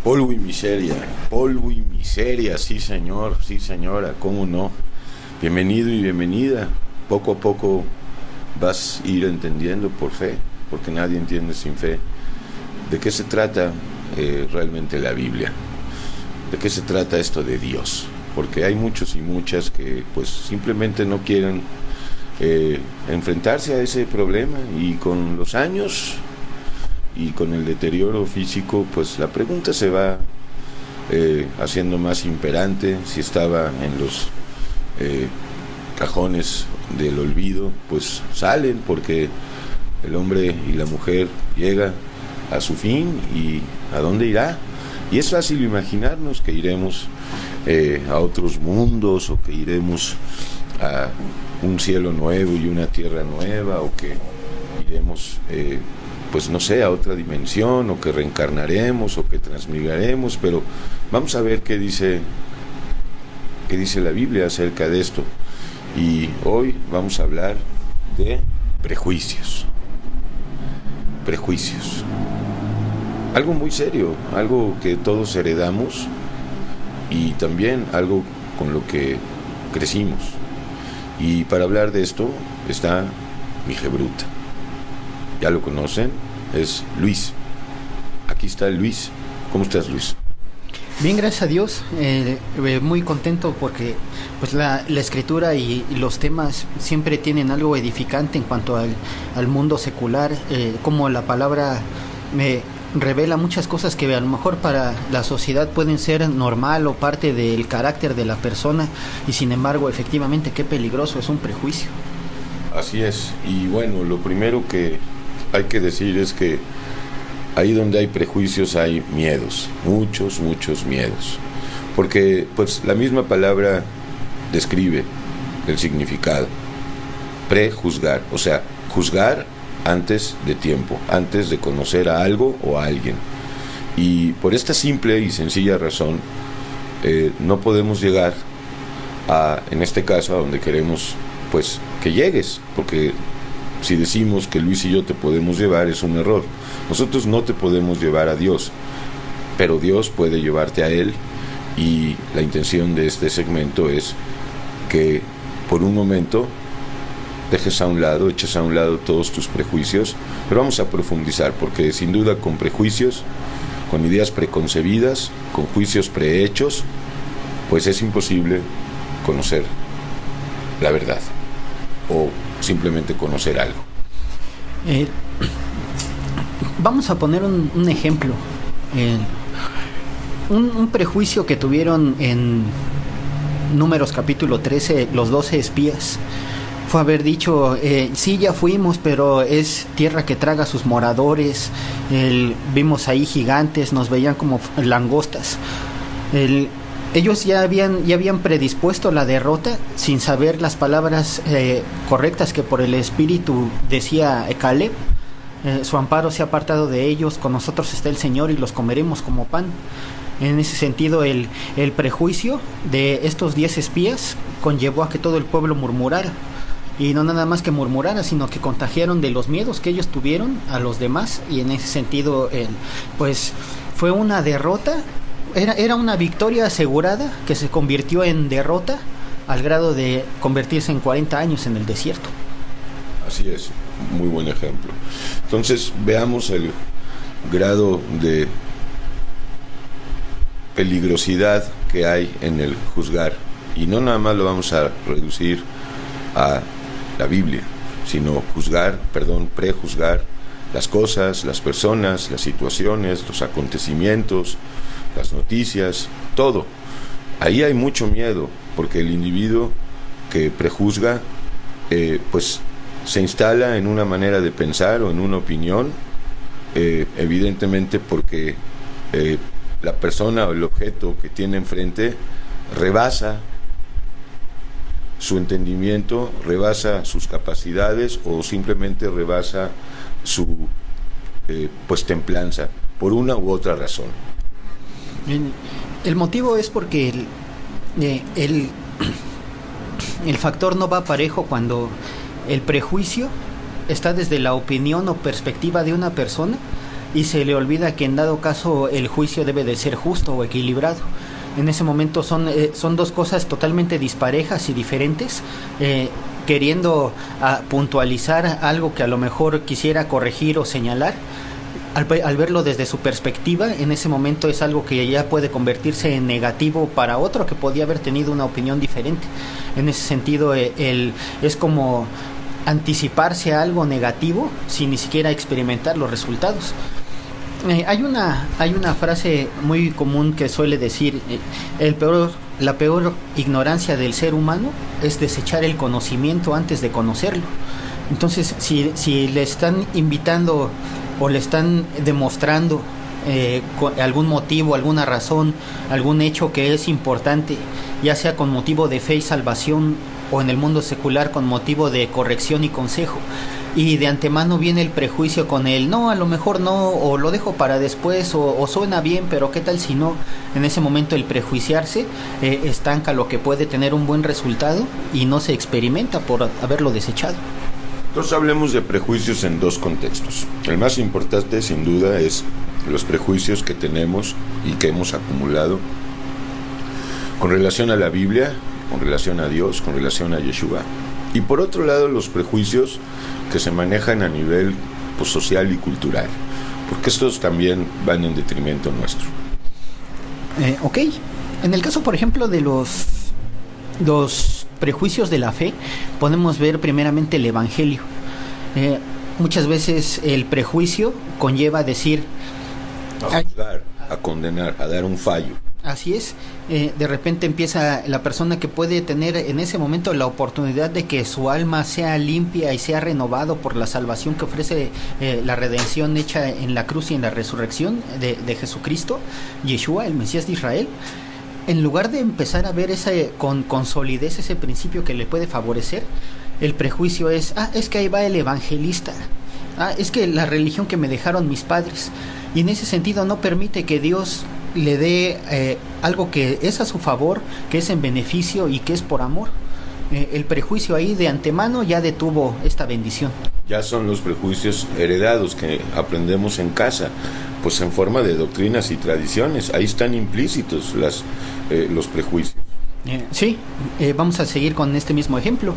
Polvo y miseria, sí señor, sí señora, cómo no. Bienvenido y bienvenida. Poco a poco vas a ir entendiendo por fe, porque nadie entiende sin fe. ¿De qué se trata realmente la Biblia? ¿De qué se trata esto de Dios? Porque hay muchos y muchas que pues simplemente no quieren enfrentarse a ese problema, y con los años y con el deterioro físico, pues la pregunta se va haciendo más imperante. Si estaba en los cajones del olvido, pues salen, porque el hombre y la mujer llega a su fin, y ¿a dónde irá? Y es fácil imaginarnos que iremos a otros mundos, o que iremos a un cielo nuevo y una tierra nueva, o que iremos pues no sé, a otra dimensión, o que reencarnaremos, o que transmigraremos. Pero vamos a ver qué dice la Biblia acerca de esto. Y hoy vamos a hablar de prejuicios. Algo muy serio, algo que todos heredamos, y también algo con lo que crecimos. Y para hablar de esto está mi jebruta. Ya lo conocen, es Luis. Aquí está Luis. ¿Cómo estás, Luis? Bien, gracias a Dios. Muy contento porque pues la escritura y los temas siempre tienen algo edificante en cuanto al mundo secular, como la palabra me revela muchas cosas que a lo mejor para la sociedad pueden ser normal o parte del carácter de la persona, y sin embargo, efectivamente, qué peligroso es un prejuicio. Así es. Y bueno, lo primero que hay que decir es que ahí donde hay prejuicios hay miedos, muchos miedos, porque pues la misma palabra describe el significado: prejuzgar, o sea, juzgar antes de tiempo, antes de conocer a algo o a alguien. Y por esta simple y sencilla razón no podemos llegar en este caso, a donde queremos pues que llegues, porque si decimos que Luis y yo te podemos llevar, es un error. Nosotros no te podemos llevar a Dios, pero Dios puede llevarte a Él. Y la intención de este segmento es que por un momento eches a un lado todos tus prejuicios, pero vamos a profundizar, porque sin duda con prejuicios, con ideas preconcebidas, con juicios prehechos, pues es imposible conocer la verdad, o simplemente conocer algo. Vamos a poner un ejemplo. Un prejuicio que tuvieron en Números capítulo 13, los 12 espías, fue haber dicho, sí, ya fuimos, pero es tierra que traga a sus moradores. Vimos ahí gigantes, nos veían como langostas. Ellos ya habían predispuesto la derrota sin saber las palabras correctas que por el Espíritu decía Caleb. Su amparo se ha apartado de ellos, con nosotros está el Señor y los comeremos como pan. En ese sentido, el prejuicio de estos 10 espías conllevó a que todo el pueblo murmurara. Y no nada más que murmurara, sino que contagiaron de los miedos que ellos tuvieron a los demás. Y en ese sentido, pues fue una derrota. Era una victoria asegurada que se convirtió en derrota, al grado de convertirse en 40 años en el desierto. Así es, muy buen ejemplo. Entonces veamos el grado de peligrosidad que hay en el juzgar. Y no nada más lo vamos a reducir a la Biblia, sino prejuzgar las cosas, las personas, las situaciones, los acontecimientos, las noticias, todo. Ahí hay mucho miedo, porque el individuo que prejuzga pues se instala en una manera de pensar o en una opinión, evidentemente porque la persona o el objeto que tiene enfrente rebasa su entendimiento, rebasa sus capacidades, o simplemente rebasa su pues templanza, por una u otra razón. El motivo es porque el factor no va parejo cuando el prejuicio está desde la opinión o perspectiva de una persona y se le olvida que en dado caso el juicio debe de ser justo o equilibrado. En ese momento son dos cosas totalmente disparejas y diferentes, queriendo puntualizar algo que a lo mejor quisiera corregir o señalar. Al verlo desde su perspectiva, en ese momento es algo que ya puede convertirse en negativo para otro que podía haber tenido una opinión diferente. En ese sentido, es como anticiparse a algo negativo sin ni siquiera experimentar los resultados. Hay una frase muy común que suele decir, la peor ignorancia del ser humano es desechar el conocimiento antes de conocerlo. Entonces, si le están invitando o le están demostrando algún motivo, alguna razón, algún hecho que es importante, ya sea con motivo de fe y salvación o en el mundo secular con motivo de corrección y consejo, y de antemano viene el prejuicio con el no, a lo mejor no, o lo dejo para después, o suena bien, pero qué tal si no. En ese momento el prejuiciarse estanca lo que puede tener un buen resultado y no se experimenta por haberlo desechado. Entonces hablemos de prejuicios en dos contextos. El más importante, sin duda, es los prejuicios que tenemos y que hemos acumulado con relación a la Biblia, con relación a Dios, con relación a Yeshua. Y por otro lado, los prejuicios que se manejan a nivel social y cultural, porque estos también van en detrimento nuestro. Ok, en el caso, por ejemplo, de los prejuicios de la fe, podemos ver primeramente el Evangelio. Muchas veces el prejuicio conlleva decir a juzgar, a condenar, a dar un fallo. Así es, de repente empieza la persona que puede tener en ese momento la oportunidad de que su alma sea limpia y sea renovado por la salvación que ofrece la redención hecha en la cruz y en la resurrección de Jesucristo, Yeshua, el Mesías de Israel. En lugar de empezar a ver con solidez ese principio que le puede favorecer, el prejuicio es que ahí va el evangelista, es que la religión que me dejaron mis padres, y en ese sentido no permite que Dios le dé algo que es a su favor, que es en beneficio y que es por amor. El prejuicio ahí de antemano ya detuvo esta bendición. Ya son los prejuicios heredados que aprendemos en casa, pues en forma de doctrinas y tradiciones. Ahí están implícitos los prejuicios. Sí, vamos a seguir con este mismo ejemplo.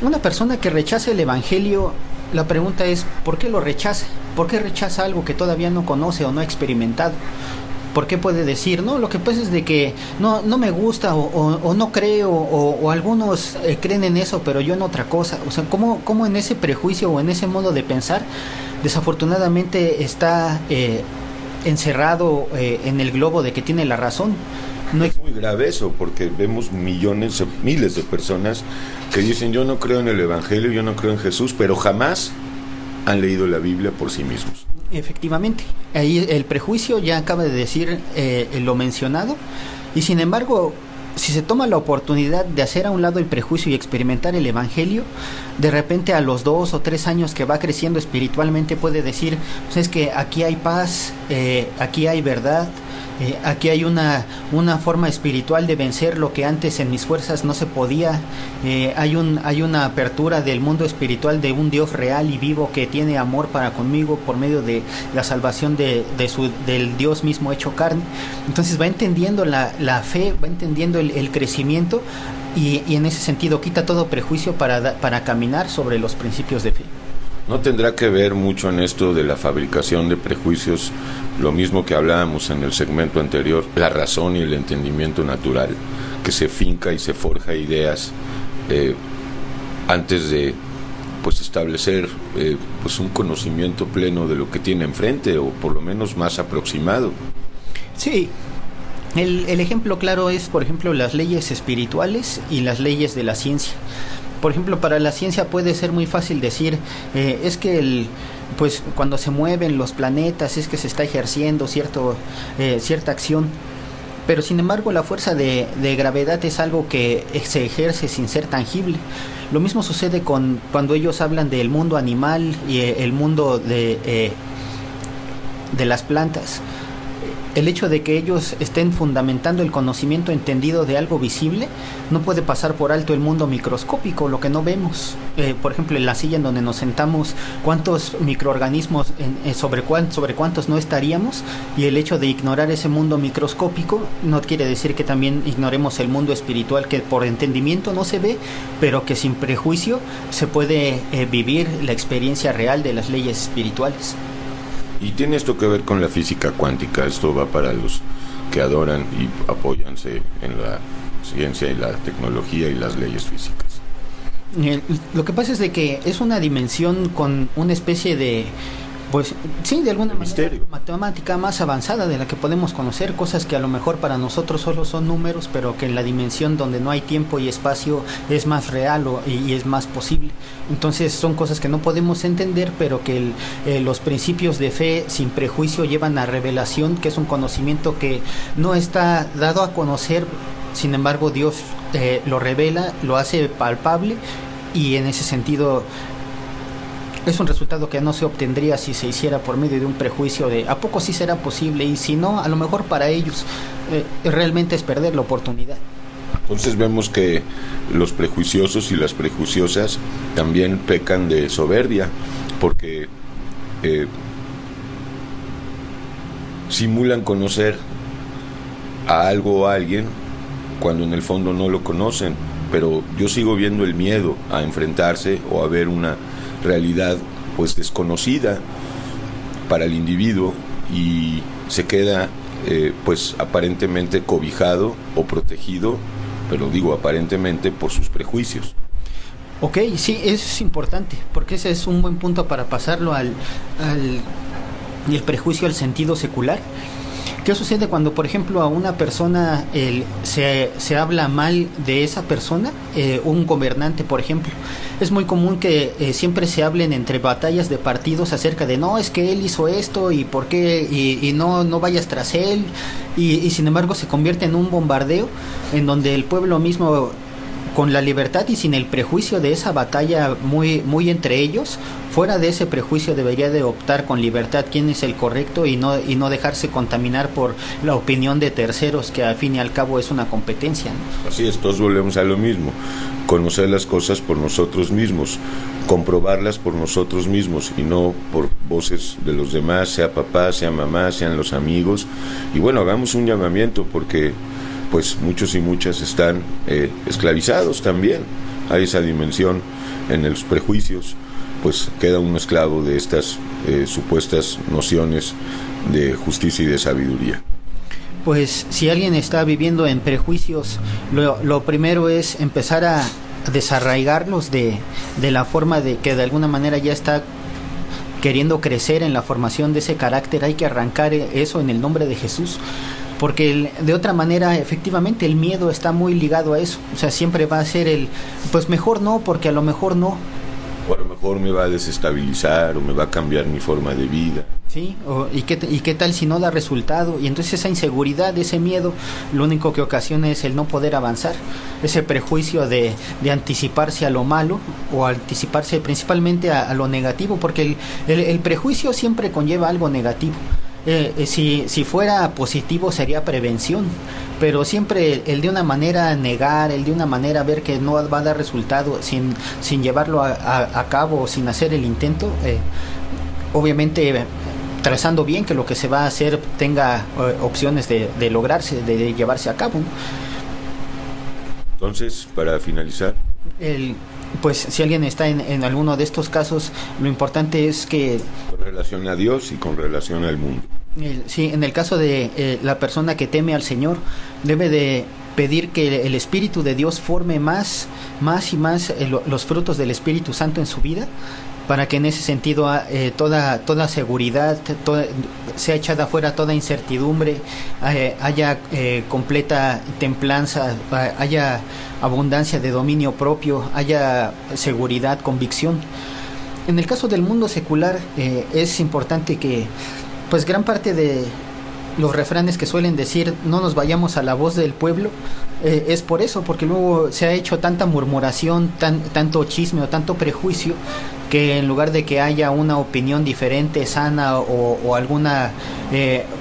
Una persona que rechaza el evangelio, la pregunta es, ¿por qué lo rechaza? ¿Por qué rechaza algo que todavía no conoce o no ha experimentado? ¿Por qué puede decir, no, lo que pasa es de que no me gusta o no creo, o algunos creen en eso, pero yo en otra cosa? O sea, ¿cómo en ese prejuicio o en ese modo de pensar, desafortunadamente está encerrado en el globo de que tiene la razón? No es muy grave eso, porque vemos millones, miles de personas que dicen, yo no creo en el Evangelio, yo no creo en Jesús, pero jamás han leído la Biblia por sí mismos. Efectivamente, ahí el prejuicio ya acaba de decir lo mencionado, y sin embargo, si se toma la oportunidad de hacer a un lado el prejuicio y experimentar el Evangelio, de repente a los 2 o 3 años que va creciendo espiritualmente puede decir, pues es que aquí hay paz, aquí hay verdad, aquí hay una forma espiritual de vencer lo que antes en mis fuerzas no se podía. Hay una apertura del mundo espiritual de un Dios real y vivo que tiene amor para conmigo por medio de la salvación del Dios mismo hecho carne. Entonces va entendiendo la fe, va entendiendo el crecimiento y en ese sentido quita todo prejuicio para caminar sobre los principios de fe. ¿No tendrá que ver mucho en esto de la fabricación de prejuicios, lo mismo que hablábamos en el segmento anterior, la razón y el entendimiento natural, que se finca y se forja ideas antes de establecer un conocimiento pleno de lo que tiene enfrente, o por lo menos más aproximado? Sí. El ejemplo claro es, por ejemplo, las leyes espirituales y las leyes de la ciencia. Por ejemplo, para la ciencia puede ser muy fácil decir, es que cuando se mueven los planetas es que se está ejerciendo cierta acción, pero sin embargo la fuerza de gravedad es algo que se ejerce sin ser tangible. Lo mismo sucede cuando ellos hablan del mundo animal y el mundo de las plantas. el hecho de que ellos estén fundamentando el conocimiento entendido de algo visible no puede pasar por alto el mundo microscópico, lo que no vemos. Por ejemplo, en la silla en donde nos sentamos, cuántos microorganismos sobre cuántos no estaríamos, y el hecho de ignorar ese mundo microscópico no quiere decir que también ignoremos el mundo espiritual, que por entendimiento no se ve, pero que sin prejuicio se puede vivir la experiencia real de las leyes espirituales. Y tiene esto que ver con la física cuántica. Esto va para los que adoran y apóyanse en la ciencia y la tecnología y las leyes físicas. Lo que pasa es de que es una dimensión con una especie de, pues sí, de alguna manera matemática más avanzada de la que podemos conocer, cosas que a lo mejor para nosotros solo son números, pero que en la dimensión donde no hay tiempo y espacio es más real y es más posible. Entonces son cosas que no podemos entender, pero que los principios de fe sin prejuicio llevan a revelación, que es un conocimiento que no está dado a conocer. Sin embargo, Dios lo revela, lo hace palpable, y en ese sentido es un resultado que no se obtendría si se hiciera por medio de un prejuicio de ¿a poco sí será posible? Y si no, a lo mejor para ellos realmente es perder la oportunidad. Entonces vemos que los prejuiciosos y las prejuiciosas también pecan de soberbia, porque simulan conocer a algo o a alguien cuando en el fondo no lo conocen. Pero yo sigo viendo el miedo a enfrentarse o a ver una realidad pues desconocida para el individuo, y se queda pues aparentemente cobijado o protegido, pero digo aparentemente, por sus prejuicios. Ok, sí, eso es importante, porque ese es un buen punto para pasarlo el prejuicio al sentido secular. ¿Qué sucede cuando, por ejemplo, a una persona se habla mal de esa persona? Un gobernante, por ejemplo. Es muy común que siempre se hablen entre batallas de partidos acerca de no, es que él hizo esto y por qué, y no vayas tras él. Y sin embargo se convierte en un bombardeo en donde el pueblo mismo, con la libertad y sin el prejuicio de esa batalla muy entre ellos, fuera de ese prejuicio debería de optar con libertad quién es el correcto y no dejarse contaminar por la opinión de terceros, que al fin y al cabo es una competencia, ¿no? Así es, todos volvemos a lo mismo: conocer las cosas por nosotros mismos, comprobarlas por nosotros mismos y no por voces de los demás, sea papá, sea mamá, sean los amigos. Y bueno, hagamos un llamamiento, porque pues muchos y muchas están esclavizados también a esa dimensión en los prejuicios. Pues queda uno esclavo de estas supuestas nociones de justicia y de sabiduría. Pues si alguien está viviendo en prejuicios, lo primero es empezar a desarraigarlos de la forma de que de alguna manera ya está queriendo crecer en la formación de ese carácter. Hay que arrancar eso en el nombre de Jesús, porque de otra manera efectivamente el miedo está muy ligado a eso. O sea, siempre va a ser pues mejor no, porque a lo mejor no, o a lo mejor me va a desestabilizar o me va a cambiar mi forma de vida. Sí, ¿y qué tal si no da resultado? Y entonces esa inseguridad, ese miedo, lo único que ocasiona es el no poder avanzar. Ese prejuicio de anticiparse a lo malo, o anticiparse principalmente a lo negativo, porque el prejuicio siempre conlleva algo negativo. Si fuera positivo sería prevención, pero siempre el de una manera negar, el de una manera ver que no va a dar resultado sin llevarlo a cabo, sin hacer el intento, obviamente trazando bien que lo que se va a hacer tenga opciones de lograrse, de llevarse a cabo, ¿no? Entonces, para finalizar, pues si alguien está en alguno de estos casos, lo importante es que con relación a Dios y con relación al mundo. Sí, en el caso de la persona que teme al Señor, debe de pedir que el Espíritu de Dios forme más y más los frutos del Espíritu Santo en su vida, para que en ese sentido toda seguridad sea echada fuera, toda incertidumbre, haya completa templanza, haya abundancia de dominio propio, haya seguridad, convicción. En el caso del mundo secular, es importante que pues gran parte de los refranes que suelen decir no nos vayamos a la voz del pueblo, es por eso, porque luego se ha hecho tanta murmuración, tanto chisme o tanto prejuicio, que en lugar de que haya una opinión diferente, sana o alguna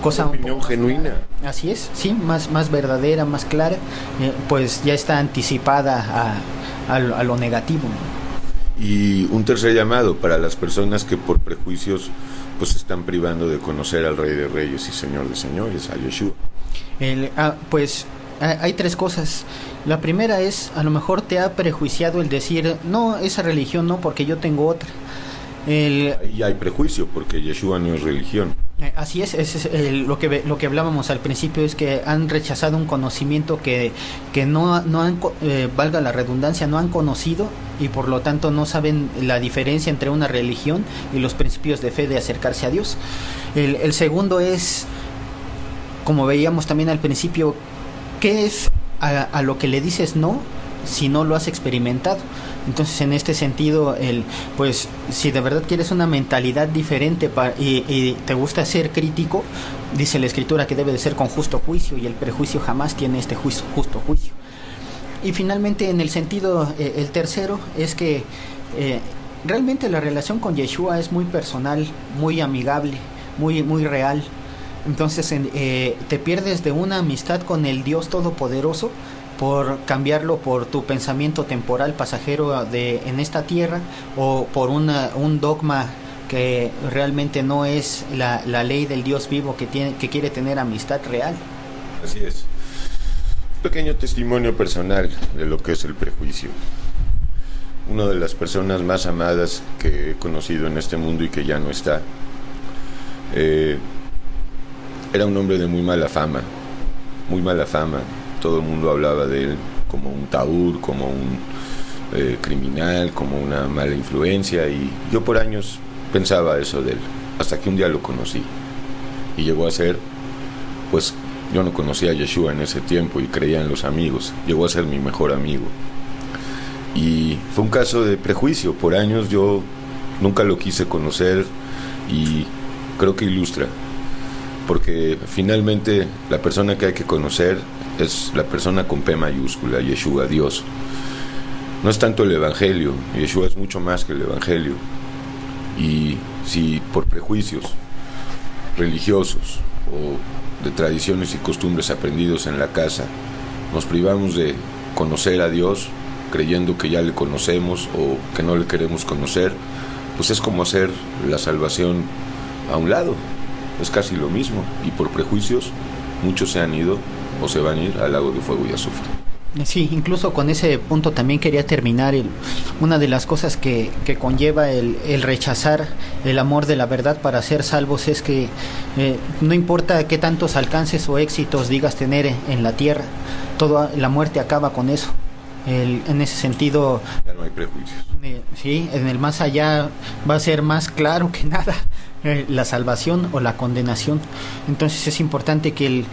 cosa... Una opinión genuina. Así es, sí, más verdadera, más clara, pues ya está anticipada a lo negativo. Y un tercer llamado para las personas que por prejuicios pues se están privando de conocer al Rey de Reyes y Señor de Señores, a Yeshua. Pues hay tres cosas. La primera es, a lo mejor te ha prejuiciado el decir, no, esa religión no, porque yo tengo otra. Ahí hay prejuicio, porque Yeshua no es religión. Así es lo que hablábamos al principio, es que han rechazado un conocimiento que no han, valga la redundancia, no han conocido, y por lo tanto no saben la diferencia entre una religión y los principios de fe de acercarse a Dios. El segundo es, como veíamos también al principio, ¿qué es a lo que le dices no si no lo has experimentado? Entonces, en este sentido, pues si de verdad quieres una mentalidad diferente y te gusta ser crítico, dice la Escritura que debe de ser con justo juicio, y el prejuicio jamás tiene este justo juicio. Y finalmente, en el sentido, el tercero es que realmente la relación con Yeshua es muy personal, muy amigable, muy real. Entonces te pierdes de una amistad con el Dios Todopoderoso por cambiarlo por tu pensamiento temporal pasajero en esta tierra, o por un dogma que realmente no es la ley del Dios vivo que quiere tener amistad real. Así es. Un pequeño testimonio personal de lo que es el prejuicio. Una de las personas más amadas que he conocido en este mundo y que ya no está, era un hombre de muy mala fama. Todo el mundo hablaba de él como un taur, como un criminal, como una mala influencia, y yo por años pensaba eso de él, hasta que un día lo conocí y llegó a ser, pues yo no conocía a Yeshua en ese tiempo y creía en los amigos, llegó a ser mi mejor amigo, y fue un caso de prejuicio. Por años yo nunca lo quise conocer, y creo que ilustra, porque finalmente la persona que hay que conocer es la persona con P mayúscula, Yeshua, Dios. No es tanto el Evangelio, Yeshua es mucho más que el Evangelio. Y si por prejuicios religiosos o de tradiciones y costumbres aprendidos en la casa nos privamos de conocer a Dios, creyendo que ya le conocemos o que no le queremos conocer, pues es como hacer la salvación a un lado, es casi lo mismo. Y por prejuicios muchos se han ido o se van a ir al lago de fuego y azufre. Sí, incluso con ese punto también quería terminar. Una de las cosas que conlleva el rechazar el amor de la verdad para ser salvos es que no importa qué tantos alcances o éxitos digas tener en la tierra, toda la muerte acaba con eso. En ese sentido, ya no hay prejuicios. Sí, en el más allá va a ser más claro que nada la salvación o la condenación. Entonces es importante que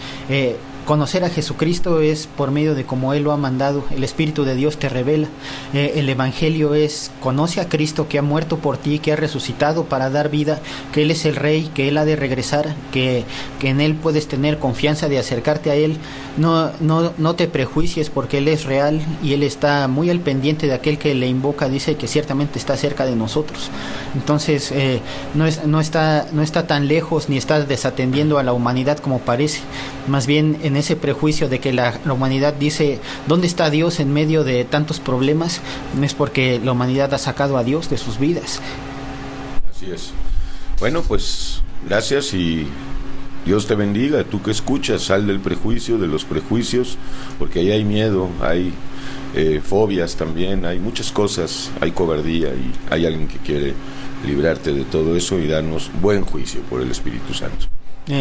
conocer a Jesucristo es por medio de cómo Él lo ha mandado. El Espíritu de Dios te revela. El Evangelio es: conoce a Cristo que ha muerto por ti, que ha resucitado para dar vida, que Él es el Rey, que Él ha de regresar, que en Él puedes tener confianza de acercarte a Él. No te prejuicies, porque Él es real y Él está muy al pendiente de aquel que le invoca. Dice que ciertamente está cerca de nosotros. Entonces no está tan lejos ni está desatendiendo a la humanidad como parece. Más bien, en ese prejuicio de que la humanidad dice ¿dónde está Dios en medio de tantos problemas? Es porque la humanidad ha sacado a Dios de sus vidas. Así es. Bueno, pues gracias y Dios te bendiga. Tú que escuchas, sal del prejuicio, de los prejuicios, porque ahí hay miedo, hay fobias también, hay muchas cosas, hay cobardía, y hay alguien que quiere librarte de todo eso y darnos buen juicio por el Espíritu Santo.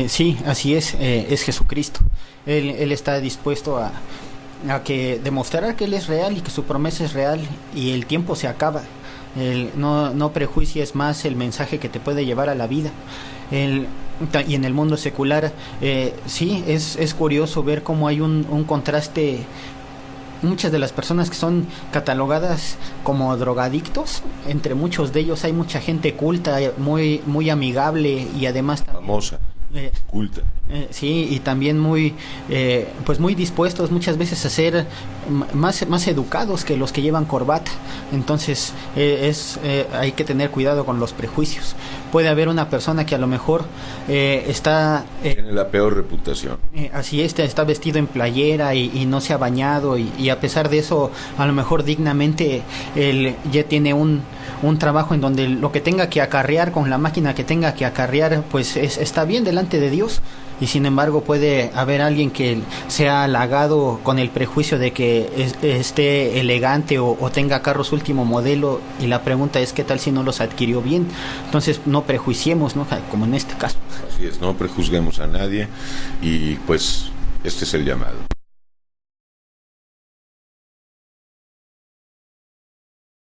Sí, así es Jesucristo. Él está dispuesto a que demostrar que Él es real y que su promesa es real, y el tiempo se acaba. No prejuicies más el mensaje que te puede llevar a la vida. Y en el mundo secular, sí, es curioso ver cómo hay un contraste. Muchas de las personas que son catalogadas como drogadictos, entre muchos de ellos hay mucha gente culta, muy amigable y además famosa. culta. Sí, y también muy pues muy dispuestos muchas veces a ser más educados que los que llevan corbata. Entonces hay que tener cuidado con los prejuicios. Puede haber una persona que a lo mejor tiene la peor reputación. Así está vestido en playera y no se ha bañado y a pesar de eso a lo mejor dignamente él ya tiene un trabajo en donde lo que tenga que acarrear con la máquina que tenga que acarrear pues está bien delante de Dios. Y sin embargo puede haber alguien que sea halagado con el prejuicio de que esté elegante o tenga carros último modelo, y la pregunta es qué tal si no los adquirió bien. Entonces no prejuiciemos, ¿no? Como en este caso. Así es, no prejuzguemos a nadie, y pues este es el llamado.